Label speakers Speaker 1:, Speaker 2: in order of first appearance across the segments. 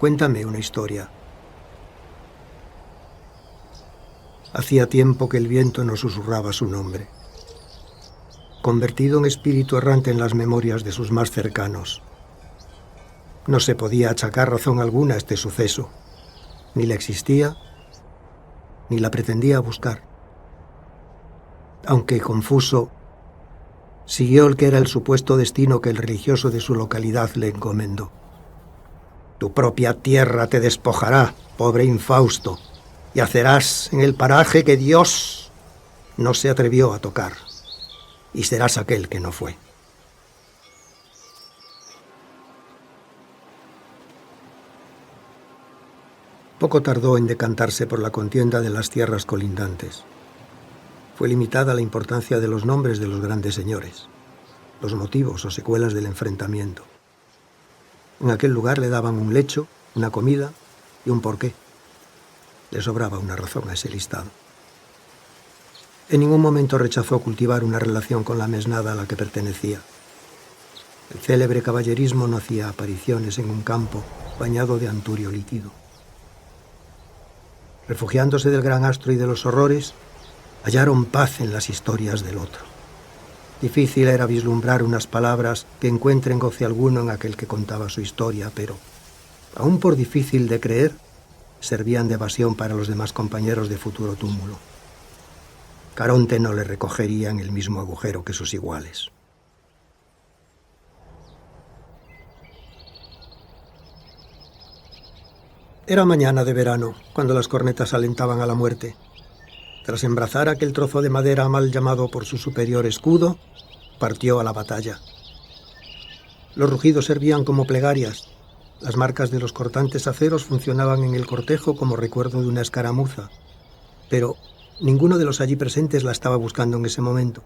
Speaker 1: Cuéntame una historia. Hacía tiempo que el viento nos susurraba su nombre, convertido en espíritu errante en las memorias de sus más cercanos. No se podía achacar razón alguna a este suceso, ni la existía, ni la pretendía buscar. Aunque confuso, siguió el que era el supuesto destino que el religioso de su localidad le encomendó. Tu propia tierra te despojará, pobre infausto, y hacerás en el paraje que Dios no se atrevió a tocar, y serás aquel que no fue. Poco tardó en decantarse por la contienda de las tierras colindantes. Fue limitada la importancia de los nombres de los grandes señores, los motivos o secuelas del enfrentamiento. En aquel lugar le daban un lecho, una comida y un porqué. Le sobraba una razón a ese listado. En ningún momento rechazó cultivar una relación con la mesnada a la que pertenecía. El célebre caballerismo no hacía apariciones en un campo bañado de anturio líquido. Refugiándose del gran astro y de los horrores, hallaron paz en las historias del otro. Difícil era vislumbrar unas palabras que encuentren goce alguno en aquel que contaba su historia, pero, aún por difícil de creer, servían de evasión para los demás compañeros de futuro túmulo. Caronte no le recogería en el mismo agujero que sus iguales. Era mañana de verano, cuando las cornetas alentaban a la muerte. Tras embrazar aquel trozo de madera mal llamado por su superior escudo, partió a la batalla. Los rugidos servían como plegarias. Las marcas de los cortantes aceros funcionaban en el cortejo como recuerdo de una escaramuza, pero ninguno de los allí presentes la estaba buscando en ese momento.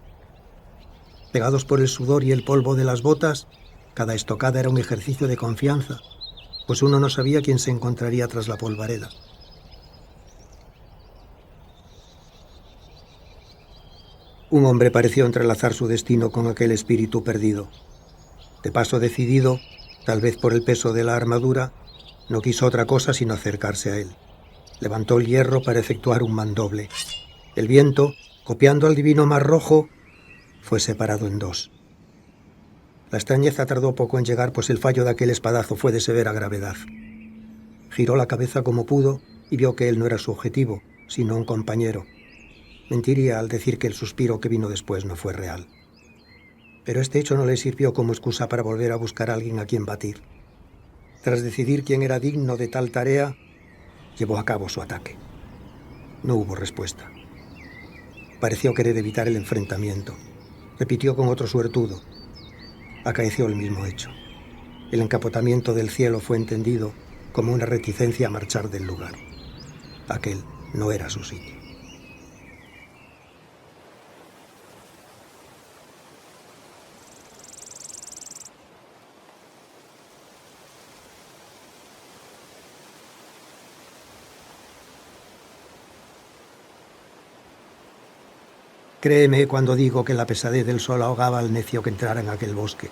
Speaker 1: Pegados por el sudor y el polvo de las botas, cada estocada era un ejercicio de confianza, pues uno no sabía quién se encontraría tras la polvareda. Un hombre pareció entrelazar su destino con aquel espíritu perdido. De paso decidido, tal vez por el peso de la armadura, no quiso otra cosa sino acercarse a él. Levantó el hierro para efectuar un mandoble. El viento, copiando al divino mar rojo, fue separado en dos. La extrañeza tardó poco en llegar, pues el fallo de aquel espadazo fue de severa gravedad. Giró la cabeza como pudo y vio que él no era su objetivo, sino un compañero. Mentiría al decir que el suspiro que vino después no fue real. Pero este hecho no le sirvió como excusa para volver a buscar a alguien a quien batir. Tras decidir quién era digno de tal tarea, llevó a cabo su ataque. No hubo respuesta. Pareció querer evitar el enfrentamiento. Repitió con otro suertudo. Acaeció el mismo hecho. El encapotamiento del cielo fue entendido como una reticencia a marchar del lugar. Aquel no era su sitio. Créeme cuando digo que la pesadez del sol ahogaba al necio que entrara en aquel bosque.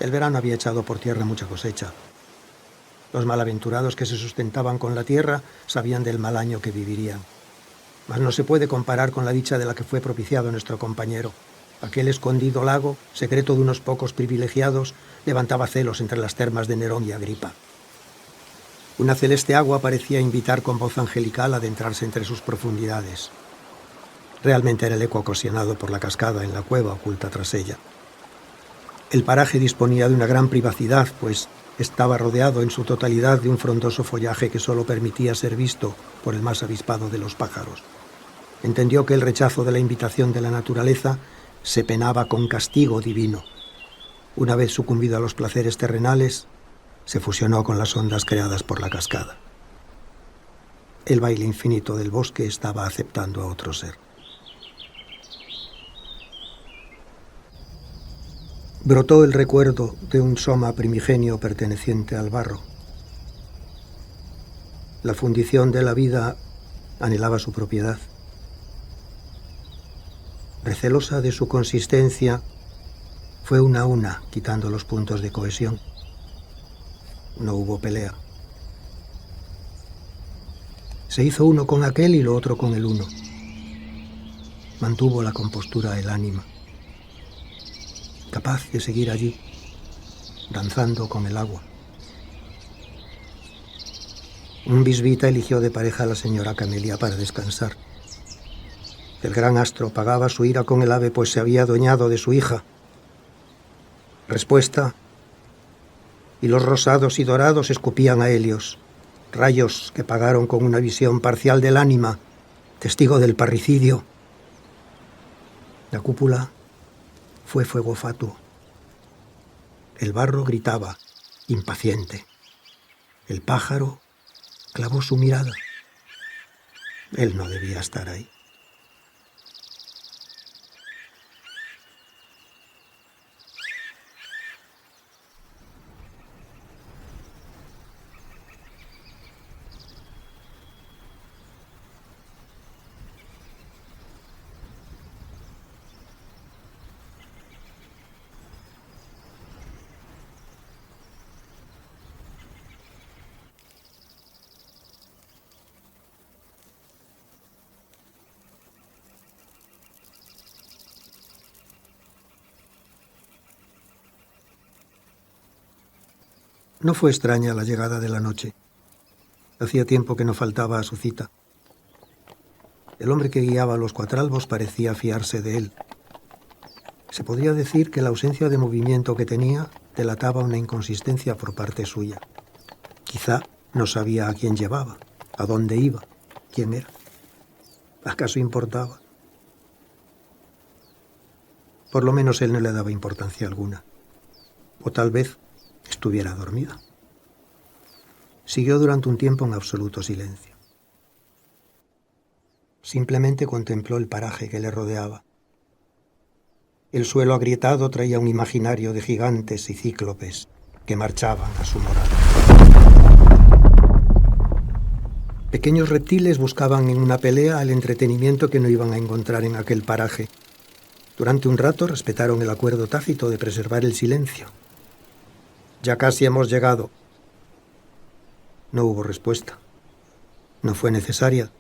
Speaker 1: El verano había echado por tierra mucha cosecha. Los malaventurados que se sustentaban con la tierra sabían del mal año que vivirían. Mas no se puede comparar con la dicha de la que fue propiciado nuestro compañero. Aquel escondido lago, secreto de unos pocos privilegiados, levantaba celos entre las termas de Nerón y Agripa. Una celeste agua parecía invitar con voz angelical a adentrarse entre sus profundidades. Realmente era el eco ocasionado por la cascada en la cueva oculta tras ella. El paraje disponía de una gran privacidad, pues estaba rodeado en su totalidad de un frondoso follaje que solo permitía ser visto por el más avispado de los pájaros. Entendió que el rechazo de la invitación de la naturaleza se penaba con castigo divino. Una vez sucumbido a los placeres terrenales, se fusionó con las ondas creadas por la cascada. El baile infinito del bosque estaba aceptando a otro ser. Brotó el recuerdo de un soma primigenio perteneciente al barro. La fundición de la vida anhelaba su propiedad. Recelosa de su consistencia, fue una a una quitando los puntos de cohesión. No hubo pelea. Se hizo uno con aquel y lo otro con el uno. Mantuvo la compostura el ánima, capaz de seguir allí, danzando con el agua. Un bisbita eligió de pareja a la señora Camelia para descansar. El gran astro pagaba su ira con el ave, pues se había adueñado de su hija. Respuesta: y los rosados y dorados escupían a Helios, rayos que pagaron con una visión parcial del ánima, testigo del parricidio. La cúpula fue fuego fatuo. El barro gritaba, impaciente. El pájaro clavó su mirada. Él no debía estar ahí. No fue extraña la llegada de la noche. Hacía tiempo que no faltaba a su cita. El hombre que guiaba a los cuatralbos parecía fiarse de él. Se podría decir que la ausencia de movimiento que tenía delataba una inconsistencia por parte suya. Quizá no sabía a quién llevaba, a dónde iba, quién era. ¿Acaso importaba? Por lo menos él no le daba importancia alguna. O tal vez estuviera dormida. Siguió durante un tiempo en absoluto silencio. Simplemente contempló el paraje que le rodeaba. El suelo agrietado traía un imaginario de gigantes y cíclopes que marchaban a su morada. Pequeños reptiles buscaban en una pelea el entretenimiento que no iban a encontrar en aquel paraje. Durante un rato respetaron el acuerdo tácito de preservar el silencio. «Ya casi hemos llegado». No hubo respuesta. No fue necesaria.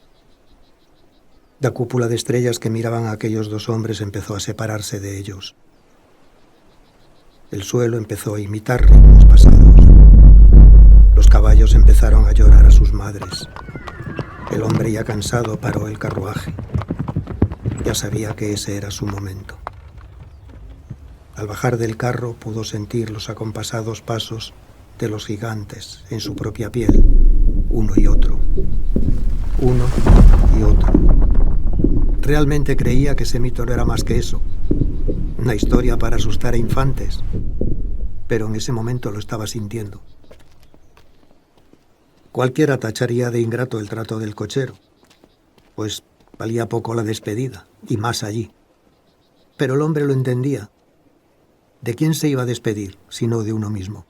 Speaker 1: La cúpula de estrellas que miraban a aquellos dos hombres empezó a separarse de ellos. El suelo empezó a imitar ritmos pasados. Los caballos empezaron a llorar a sus madres. El hombre, ya cansado, paró el carruaje. Ya sabía que ese era su momento. Al bajar del carro pudo sentir los acompasados pasos de los gigantes en su propia piel, uno y otro. Uno y otro. Realmente creía que ese mito no era más que eso, una historia para asustar a infantes, pero en ese momento lo estaba sintiendo. Cualquiera tacharía de ingrato el trato del cochero, pues valía poco la despedida, y más allí. Pero el hombre lo entendía. ¿De quién se iba a despedir, sino de uno mismo?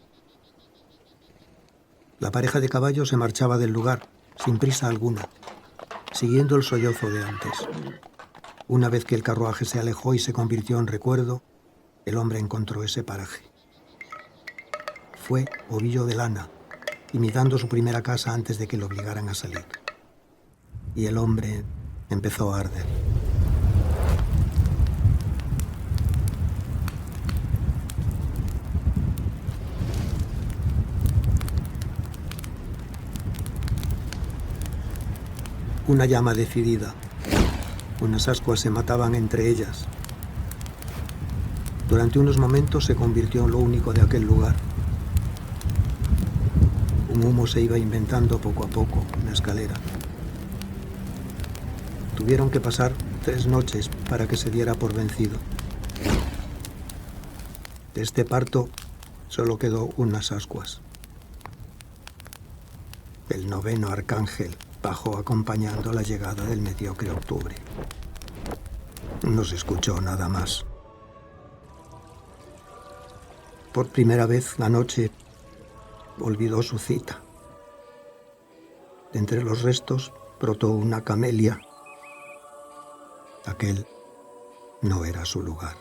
Speaker 1: La pareja de caballos se marchaba del lugar, sin prisa alguna, siguiendo el sollozo de antes. Una vez que el carruaje se alejó y se convirtió en recuerdo, el hombre encontró ese paraje. Fue Ovillo de Lana, imitando su primera casa antes de que lo obligaran a salir. Y el hombre empezó a arder. Una llama decidida. Unas ascuas se mataban entre ellas. Durante unos momentos se convirtió en lo único de aquel lugar. Un humo se iba inventando poco a poco en la escalera. Tuvieron que pasar 3 noches para que se diera por vencido. De este parto solo quedó unas ascuas. El 9º arcángel bajó acompañando la llegada del mediocre octubre. No se escuchó nada más. Por primera vez la noche olvidó su cita. De entre los restos brotó una camelia. Aquel no era su lugar.